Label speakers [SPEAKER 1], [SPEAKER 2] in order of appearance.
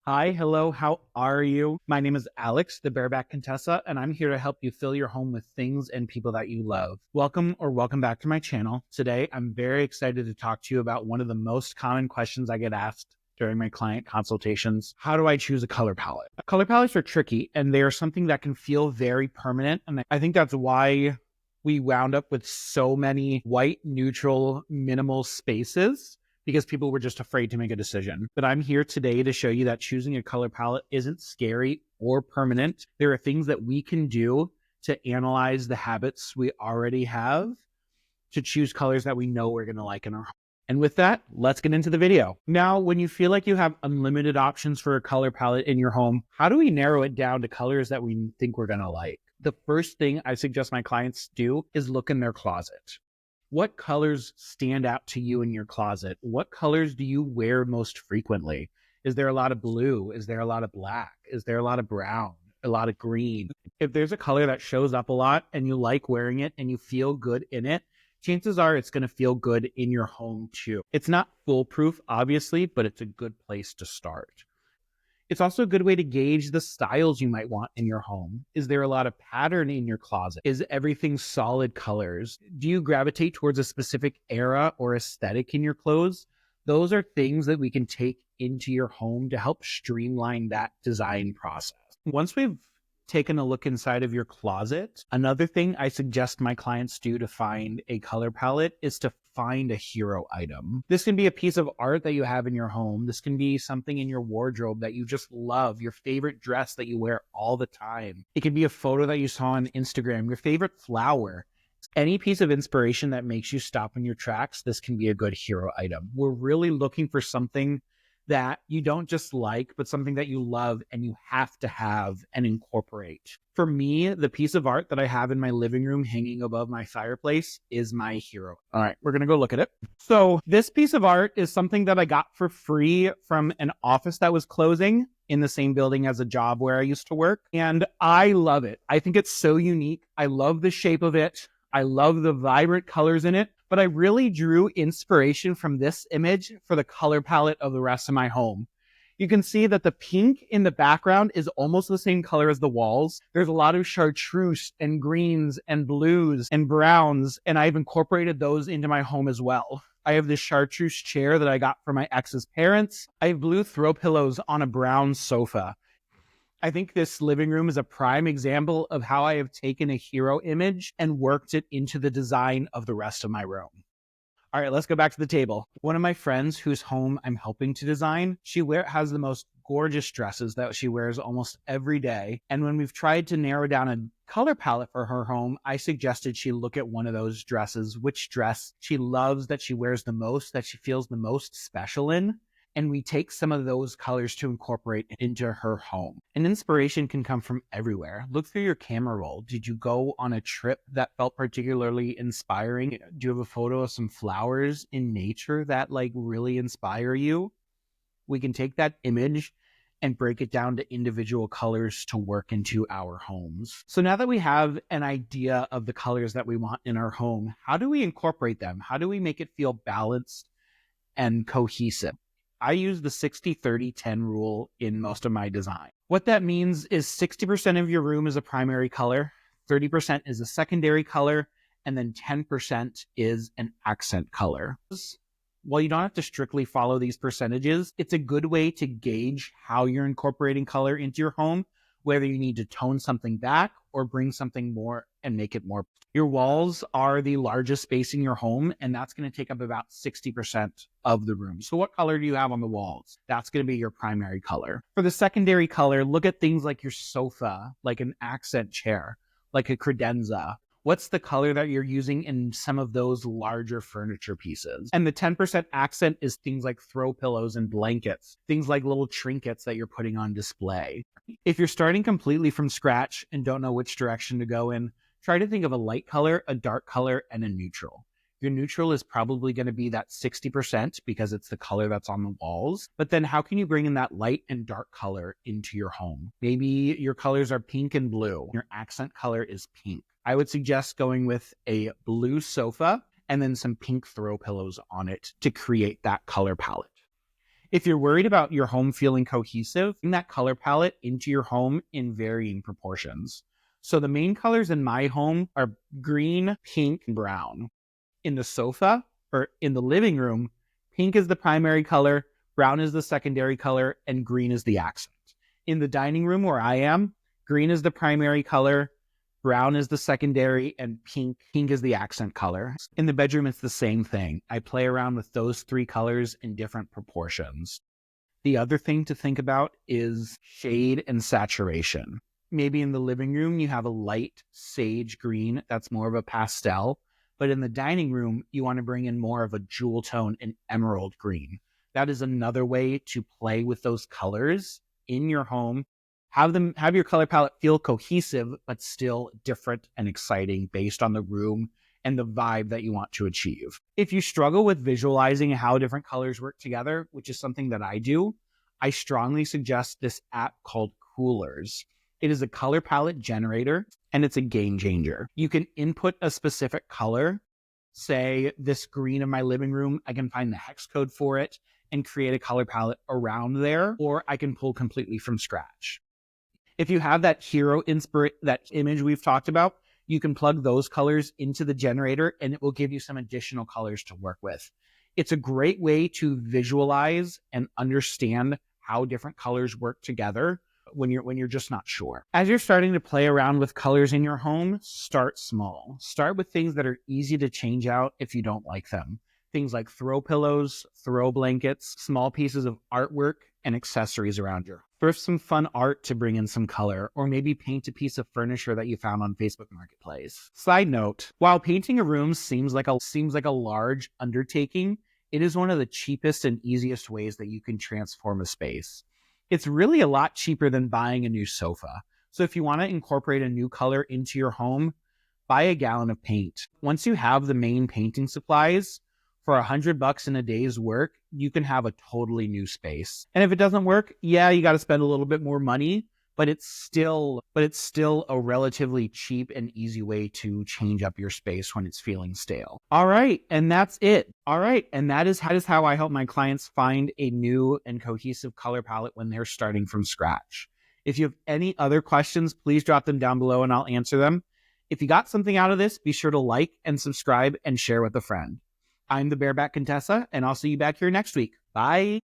[SPEAKER 1] Hi, hello, how are you? My name is Alex, the Bareback Contessa, and I'm here to help you fill your home with things and people that you love. Welcome back to my channel. Today, I'm very excited to talk to you about one of the most common questions I get asked during my client consultations. How do I choose a color palette? Color palettes are tricky, and they are something that can feel very permanent, and I think that's why we wound up with so many white, neutral, minimal spaces because people were just afraid to make a decision. But I'm here today to show you that choosing a color palette isn't scary or permanent. There are things that we can do to analyze the habits we already have to choose colors that we know we're going to like in our home. And with that, let's get into the video. Now, when you feel like you have unlimited options for a color palette in your home, how do we narrow it down to colors that we think we're going to like? The first thing I suggest my clients do is look in their closet. What colors stand out to you in your closet? What colors do you wear most frequently? Is there a lot of blue? Is there a lot of black? Is there a lot of brown? A lot of green? If there's a color that shows up a lot and you like wearing it and you feel good in it, chances are it's going to feel good in your home too. It's not foolproof, obviously, but it's a good place to start. It's also a good way to gauge the styles you might want in your home. Is there a lot of pattern in your closet? Is everything solid colors? Do you gravitate towards a specific era or aesthetic in your clothes? Those are things that we can take into your home to help streamline that design process. Once we've taken a look inside of your closet, another thing I suggest my clients do to find a color palette is to find a hero item. This can be a piece of art that you have in your home. This can be something in your wardrobe that you just love, your favorite dress that you wear all the time. It can be a photo that you saw on Instagram, your favorite flower. Any piece of inspiration that makes you stop in your tracks, this can be a good hero item. We're really looking for something that you don't just like, but something that you love and you have to have and incorporate. For me, the piece of art that I have in my living room hanging above my fireplace is my hero. All right, we're going to go look at it. So this piece of art is something that I got for free from an office that was closing in the same building as a job where I used to work. And I love it. I think it's so unique. I love the shape of it. I love the vibrant colors in it, but I really drew inspiration from this image for the color palette of the rest of my home. You can see that the pink in the background is almost the same color as the walls. There's a lot of chartreuse and greens and blues and browns, and I've incorporated those into my home as well. I have this chartreuse chair that I got from my ex's parents. I have blue throw pillows on a brown sofa. I think this living room is a prime example of how I have taken a hero image and worked it into the design of the rest of my room. All right, let's go back to the table. One of my friends whose home I'm helping to design, has the most gorgeous dresses that she wears almost every day. And when we've tried to narrow down a color palette for her home, I suggested she look at one of those dresses, which dress she loves, that she wears the most, that she feels the most special in. And we take some of those colors to incorporate into her home. And inspiration can come from everywhere. Look through your camera roll. Did you go on a trip that felt particularly inspiring? Do you have a photo of some flowers in nature that really inspire you? We can take that image and break it down to individual colors to work into our homes. So now that we have an idea of the colors that we want in our home, how do we incorporate them? How do we make it feel balanced and cohesive? I use the 60-30-10 rule in most of my design. What that means is 60% of your room is a primary color, 30% is a secondary color, and then 10% is an accent color. While you don't have to strictly follow these percentages, it's a good way to gauge how you're incorporating color into your home, whether you need to tone something back or bring something more and make it more. Your walls are the largest space in your home, and that's going to take up about 60% of the room. So what color do you have on the walls? That's going to be your primary color. For the secondary color, look at things like your sofa, like an accent chair, like a credenza. What's the color that you're using in some of those larger furniture pieces? And the 10% accent is things like throw pillows and blankets, things like little trinkets that you're putting on display. If you're starting completely from scratch and don't know which direction to go in, try to think of a light color, a dark color, and a neutral. Your neutral is probably going to be that 60% because it's the color that's on the walls. But then how can you bring in that light and dark color into your home? Maybe your colors are pink and blue. Your accent color is pink. I would suggest going with a blue sofa and then some pink throw pillows on it to create that color palette. If you're worried about your home feeling cohesive, bring that color palette into your home in varying proportions. So the main colors in my home are green, pink, and brown. In the sofa or in the living room, pink is the primary color, brown is the secondary color, and green is the accent. In the dining room where I am, green is the primary color, brown is the secondary, and pink is the accent color. In the bedroom, it's the same thing. I play around with those three colors in different proportions. The other thing to think about is shade and saturation. Maybe in the living room, you have a light sage green that's more of a pastel, but in the dining room, you want to bring in more of a jewel tone and emerald green. That is another way to play with those colors in your home. Have your color palette feel cohesive, but still different and exciting based on the room and the vibe that you want to achieve. If you struggle with visualizing how different colors work together, which is something that I do, I strongly suggest this app called Coolers. It is a color palette generator, and it's a game changer. You can input a specific color, say this green in my living room, I can find the hex code for it and create a color palette around there, or I can pull completely from scratch. If you have that that image we've talked about, you can plug those colors into the generator and it will give you some additional colors to work with. It's a great way to visualize and understand how different colors work together when you're just not sure. As you're starting to play around with colors in your home, start small. Start with things that are easy to change out if you don't like them. Things like throw pillows, throw blankets, small pieces of artwork, and accessories around your home. Thrift some fun art to bring in some color, or maybe paint a piece of furniture that you found on Facebook Marketplace. Side note, while painting a room seems like a large undertaking, it is one of the cheapest and easiest ways that you can transform a space. It's really a lot cheaper than buying a new sofa. So if you want to incorporate a new color into your home, buy a gallon of paint. Once you have the main painting supplies, for $100 in a day's work, you can have a totally new space. And if it doesn't work, yeah, you got to spend a little bit more money, but it's still a relatively cheap and easy way to change up your space when it's feeling stale. All right, and that's it. All right, and that is how I help my clients find a new and cohesive color palette when they're starting from scratch. If you have any other questions, please drop them down below and I'll answer them. If you got something out of this, be sure to like and subscribe and share with a friend. I'm the Bareback Contessa, and I'll see you back here next week. Bye.